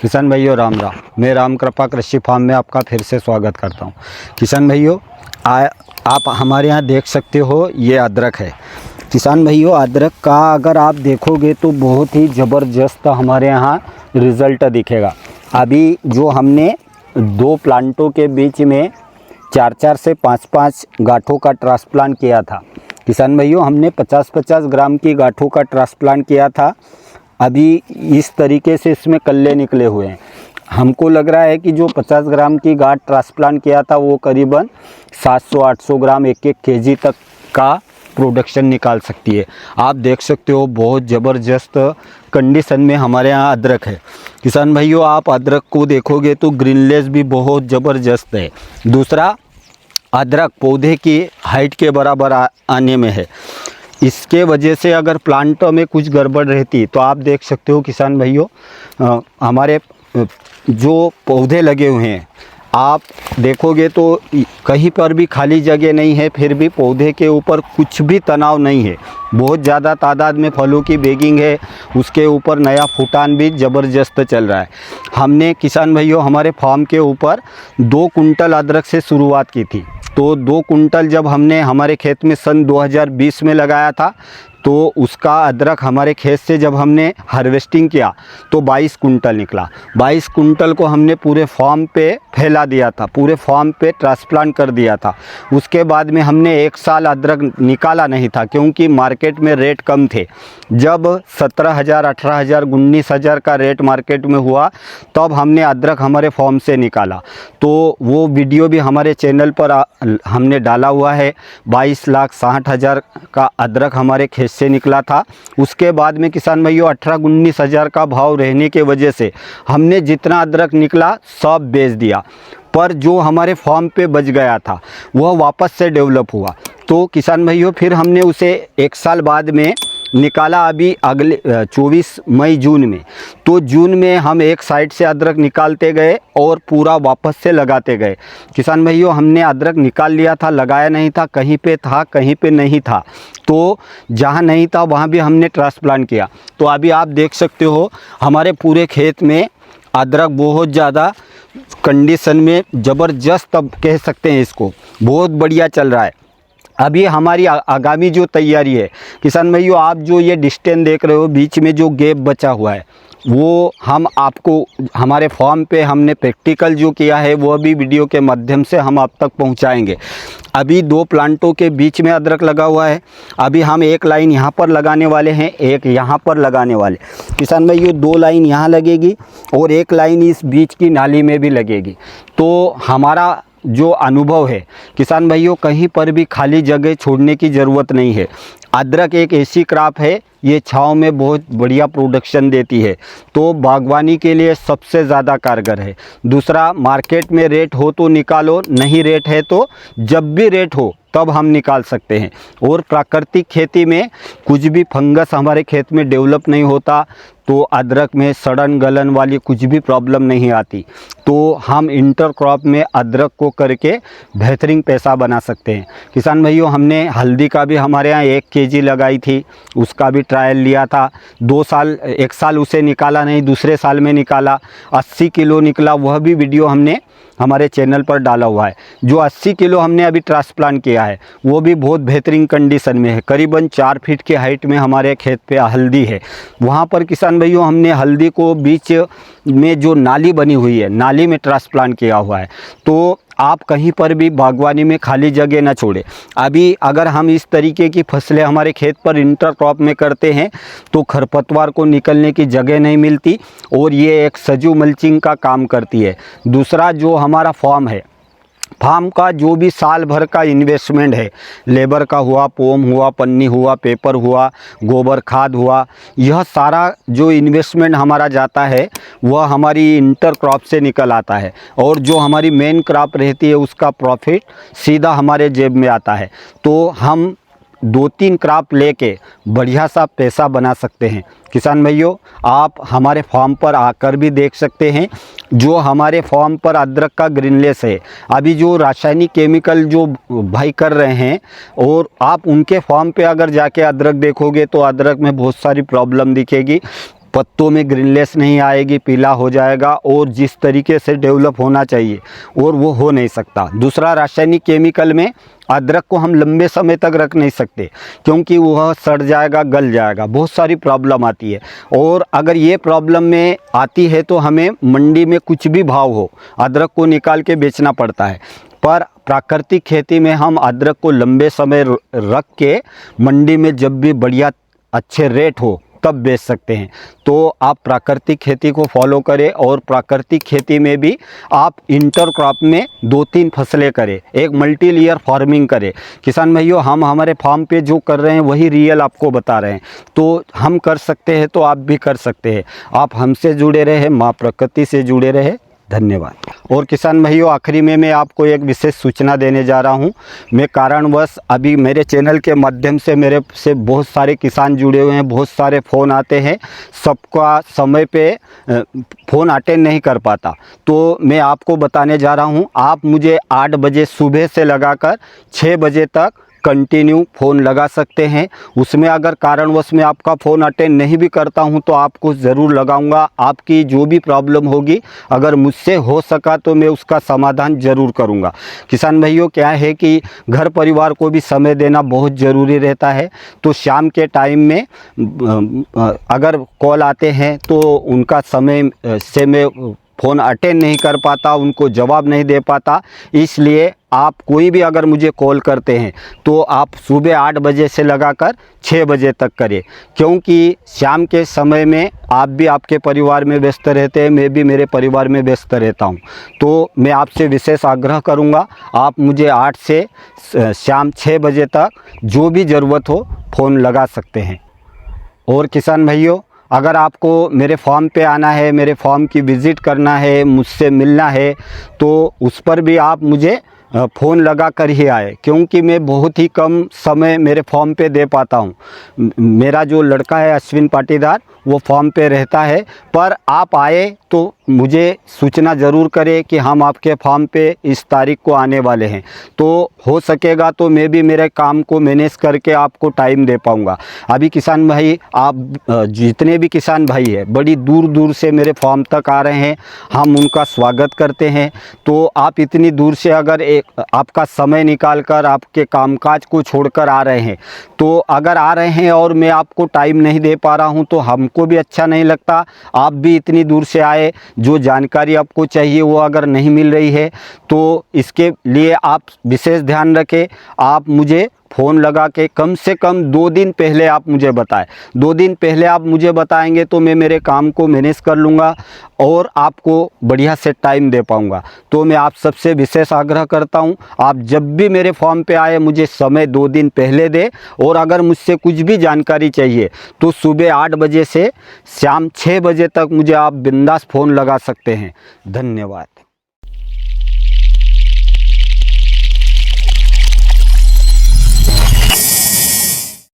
किसान भाइयों राम राम। मैं राम कृपा कृषि फार्म में आपका फिर से स्वागत करता हूं। किसान भाइयों आप हमारे यहाँ देख सकते हो, ये अदरक है। किसान भाइयों, अदरक का अगर आप देखोगे तो बहुत ही ज़बरदस्त हमारे यहाँ रिज़ल्ट दिखेगा। अभी जो हमने दो प्लांटों के बीच में 4-4 से 5-5 गांठों का ट्रांसप्लांट किया था। किसान भाइयों, हमने 50-50 ग्राम की गांठों का ट्रांसप्लांट किया था। अभी इस तरीके से इसमें कल्ले निकले हुए हैं। हमको लग रहा है कि जो 50 ग्राम की गांठ ट्रांसप्लांट किया था वो करीबन 700-800 ग्राम एक केजी तक का प्रोडक्शन निकाल सकती है। आप देख सकते हो, बहुत ज़बरदस्त कंडीशन में हमारे यहाँ अदरक है। किसान भाइयों, आप अदरक को देखोगे तो ग्रीनलेस भी बहुत ज़बरदस्त है। दूसरा, अदरक पौधे की हाइट के बराबर आने में है। इसके वजह से अगर प्लांट में कुछ गड़बड़ रहती तो आप देख सकते हो किसान भाइयों, हमारे जो पौधे लगे हुए हैं आप देखोगे तो कहीं पर भी खाली जगह नहीं है, फिर भी पौधे के ऊपर कुछ भी तनाव नहीं है। बहुत ज़्यादा तादाद में फलों की बैगिंग है, उसके ऊपर नया फूटान भी ज़बरदस्त चल रहा है। हमने किसान भाइयों हमारे फार्म के ऊपर 2 कुंटल अदरक से शुरुआत की थी। तो 2 कुंटल जब हमने हमारे खेत में सन 2020 में लगाया था तो उसका अदरक हमारे खेत से जब हमने हार्वेस्टिंग किया तो 22 कुंटल निकला। 22 कुंटल को हमने पूरे फार्म पे फैला दिया था, पूरे फार्म पे ट्रांसप्लांट कर दिया था। उसके बाद में हमने 1 साल अदरक निकाला नहीं था क्योंकि मार्केट में रेट कम थे। जब 17,000, 18,000, 19,000 का रेट मार्केट में हुआ तब हमने अदरक हमारे फार्म से निकाला। तो वो वीडियो भी हमारे चैनल पर हमने डाला हुआ है। 22,60,000 का अदरक हमारे खेत से निकला था। उसके बाद में किसान भाइयों 18-19,000 का भाव रहने के वजह से हमने जितना अदरक निकला सब बेच दिया, पर जो हमारे फार्म पे बच गया था वह वापस से डेवलप हुआ। तो किसान भाइयों फिर हमने उसे 1 साल बाद में निकाला, अभी अगले 24 मई जून में। तो जून में हम एक साइड से अदरक निकालते गए और पूरा वापस से लगाते गए। किसान भाइयों, हमने अदरक निकाल लिया था, लगाया नहीं था, कहीं पे था कहीं पे नहीं था। तो जहाँ नहीं था वहाँ भी हमने ट्रांसप्लांट किया। तो अभी आप देख सकते हो हमारे पूरे खेत में अदरक बहुत ज़्यादा कंडीशन में ज़बरदस्त, अब कह सकते हैं इसको, बहुत बढ़िया चल रहा है। अभी हमारी आगामी जो तैयारी है किसान भाइयों, आप जो ये डिस्टेंस देख रहे हो, बीच में जो गैप बचा हुआ है वो हम आपको हमारे फार्म पे हमने प्रैक्टिकल जो किया है वो भी वीडियो के माध्यम से हम आप तक पहुंचाएंगे। अभी 2 प्लांटों के बीच में अदरक लगा हुआ है। अभी हम एक लाइन यहाँ पर लगाने वाले हैं, एक यहाँ पर लगाने वाले। किसान भाइयों 2 लाइन यहाँ लगेगी और एक लाइन इस बीच की नाली में भी लगेगी। तो हमारा जो अनुभव है किसान भाइयों, कहीं पर भी खाली जगह छोड़ने की ज़रूरत नहीं है। अदरक एक ऐसी क्रॉप है, ये छाँव में बहुत बढ़िया प्रोडक्शन देती है, तो बागवानी के लिए सबसे ज़्यादा कारगर है। दूसरा, मार्केट में रेट हो तो निकालो, नहीं रेट है तो जब भी रेट हो तब हम निकाल सकते हैं। और प्राकृतिक खेती में कुछ भी फंगस हमारे खेत में डेवलप नहीं होता, तो अदरक में सड़न गलन वाली कुछ भी प्रॉब्लम नहीं आती। तो हम इंटर क्रॉप में अदरक को करके बेहतरीन पैसा बना सकते हैं। किसान भाइयों, हमने हल्दी का भी हमारे यहाँ 1 केजी लगाई थी, उसका भी ट्रायल लिया था। 1 साल उसे निकाला नहीं, दूसरे साल में निकाला, 80 किलो निकला। वह भी वीडियो हमने हमारे चैनल पर डाला हुआ है। जो 80 किलो हमने अभी ट्रांसप्लांट किया है वो भी बहुत बेहतरीन कंडीशन में है। करीबन 4 फीट की हाइट में हमारे खेत पे हल्दी है। वहाँ पर किसान भाइयों हमने हल्दी को बीच में जो नाली बनी हुई है, नाली में ट्रांसप्लांट किया हुआ है। तो आप कहीं पर भी बागवानी में खाली जगह ना छोड़े। अभी अगर हम इस तरीके की फसलें हमारे खेत पर इंटर क्रॉप में करते हैं तो खरपतवार को निकलने की जगह नहीं मिलती और ये एक सजीव मल्चिंग का काम करती है। दूसरा, जो हमारा फार्म का जो भी साल भर का इन्वेस्टमेंट है, लेबर का हुआ, पोम हुआ, पन्नी हुआ, पेपर हुआ, गोबर खाद हुआ, यह सारा जो इन्वेस्टमेंट हमारा जाता है वह हमारी इंटर क्रॉप से निकल आता है। और जो हमारी मेन क्रॉप रहती है उसका प्रॉफिट सीधा हमारे जेब में आता है। तो हम 2-3 क्रॉप लेके बढ़िया सा पैसा बना सकते हैं। किसान भाइयों, आप हमारे फार्म पर आकर भी देख सकते हैं। जो हमारे फार्म पर अदरक का ग्रीनलेस है, अभी जो रासायनिक केमिकल जो भाई कर रहे हैं, और आप उनके फार्म पे अगर जाके अदरक देखोगे तो अदरक में बहुत सारी प्रॉब्लम दिखेगी। पत्तों में ग्रीनलेस नहीं आएगी, पीला हो जाएगा और जिस तरीके से डेवलप होना चाहिए और वो हो नहीं सकता। दूसरा, रासायनिक केमिकल में अदरक को हम लंबे समय तक रख नहीं सकते क्योंकि वह सड़ जाएगा, गल जाएगा, बहुत सारी प्रॉब्लम आती है। और अगर ये प्रॉब्लम में आती है तो हमें मंडी में कुछ भी भाव हो अदरक को निकाल के बेचना पड़ता है। पर प्राकृतिक खेती में हम अदरक को लंबे समय रख के मंडी में जब भी बढ़िया अच्छे रेट हो तब बेच सकते हैं। तो आप प्राकृतिक खेती को फॉलो करें और प्राकृतिक खेती में भी आप इंटर क्रॉप में 2-3 फसलें करें, एक मल्टी लेयर फार्मिंग करें। किसान भाइयों, हम हमारे फार्म पे जो कर रहे हैं वही रियल आपको बता रहे हैं, तो हम कर सकते हैं तो आप भी कर सकते हैं। आप हमसे जुड़े रहे, माँ प्रकृति से जुड़े रहे। धन्यवाद। और किसान भाइयों, आखिरी में मैं आपको एक विशेष सूचना देने जा रहा हूं। मैं कारणवश अभी मेरे चैनल के माध्यम से मेरे से बहुत सारे किसान जुड़े हुए हैं, बहुत सारे फ़ोन आते हैं, सबका समय पे फ़ोन अटेंड नहीं कर पाता। तो मैं आपको बताने जा रहा हूं, आप मुझे 8 बजे सुबह से लगाकर 6 बजे तक कंटिन्यू फ़ोन लगा सकते हैं। उसमें अगर कारणवश मैं आपका फ़ोन अटेंड नहीं भी करता हूं तो आपको ज़रूर लगाऊंगा। आपकी जो भी प्रॉब्लम होगी अगर मुझसे हो सका तो मैं उसका समाधान ज़रूर करूंगा। किसान भाइयों, क्या है कि घर परिवार को भी समय देना बहुत ज़रूरी रहता है। तो शाम के टाइम में अगर कॉल आते हैं तो उनका समय से मैं फ़ोन अटेंड नहीं कर पाता, उनको जवाब नहीं दे पाता। इसलिए आप कोई भी अगर मुझे कॉल करते हैं तो आप सुबह 8 बजे से लगाकर 6 बजे तक करें, क्योंकि शाम के समय में आप भी आपके परिवार में व्यस्त रहते हैं, मैं भी मेरे परिवार में व्यस्त रहता हूं। तो मैं आपसे विशेष आग्रह करूंगा, आप मुझे 8 से शाम 6 बजे तक जो भी ज़रूरत हो फ़ोन लगा सकते हैं। और किसान भाइयों, अगर आपको मेरे फार्म पे आना है, मेरे फार्म की विज़िट करना है, मुझसे मिलना है, तो उस पर भी आप मुझे फ़ोन लगा कर ही आए, क्योंकि मैं बहुत ही कम समय मेरे फार्म पे दे पाता हूँ। मेरा जो लड़का है अश्विन पाटीदार, वो फार्म पे रहता है। पर आप आए तो मुझे सूचना ज़रूर करें कि हम आपके फार्म पे इस तारीख को आने वाले हैं, तो हो सकेगा तो मैं भी मेरे काम को मैनेज करके आपको टाइम दे पाऊँगा। अभी किसान भाई, आप जितने भी किसान भाई हैं बड़ी दूर दूर से मेरे फार्म तक आ रहे हैं, हम उनका स्वागत करते हैं। तो आप इतनी दूर से अगर आपका समय निकाल कर आपके कामकाज को छोड़कर आ रहे हैं, तो अगर आ रहे हैं और मैं आपको टाइम नहीं दे पा रहा हूं तो हमको भी अच्छा नहीं लगता। आप भी इतनी दूर से आए, जो जानकारी आपको चाहिए वो अगर नहीं मिल रही है तो इसके लिए आप विशेष ध्यान रखें। आप मुझे फ़ोन लगा के कम से कम 2 दिन पहले आप मुझे बताएं। 2 दिन पहले आप मुझे बताएंगे तो मैं मेरे काम को मैनेज कर लूँगा और आपको बढ़िया से टाइम दे पाऊँगा। तो मैं आप सबसे विशेष आग्रह करता हूँ, आप जब भी मेरे फॉर्म पे आए मुझे समय 2 दिन पहले दे। और अगर मुझसे कुछ भी जानकारी चाहिए तो सुबह 8 बजे से शाम 6 बजे तक मुझे आप बिंदास फ़ोन लगा सकते हैं। धन्यवाद।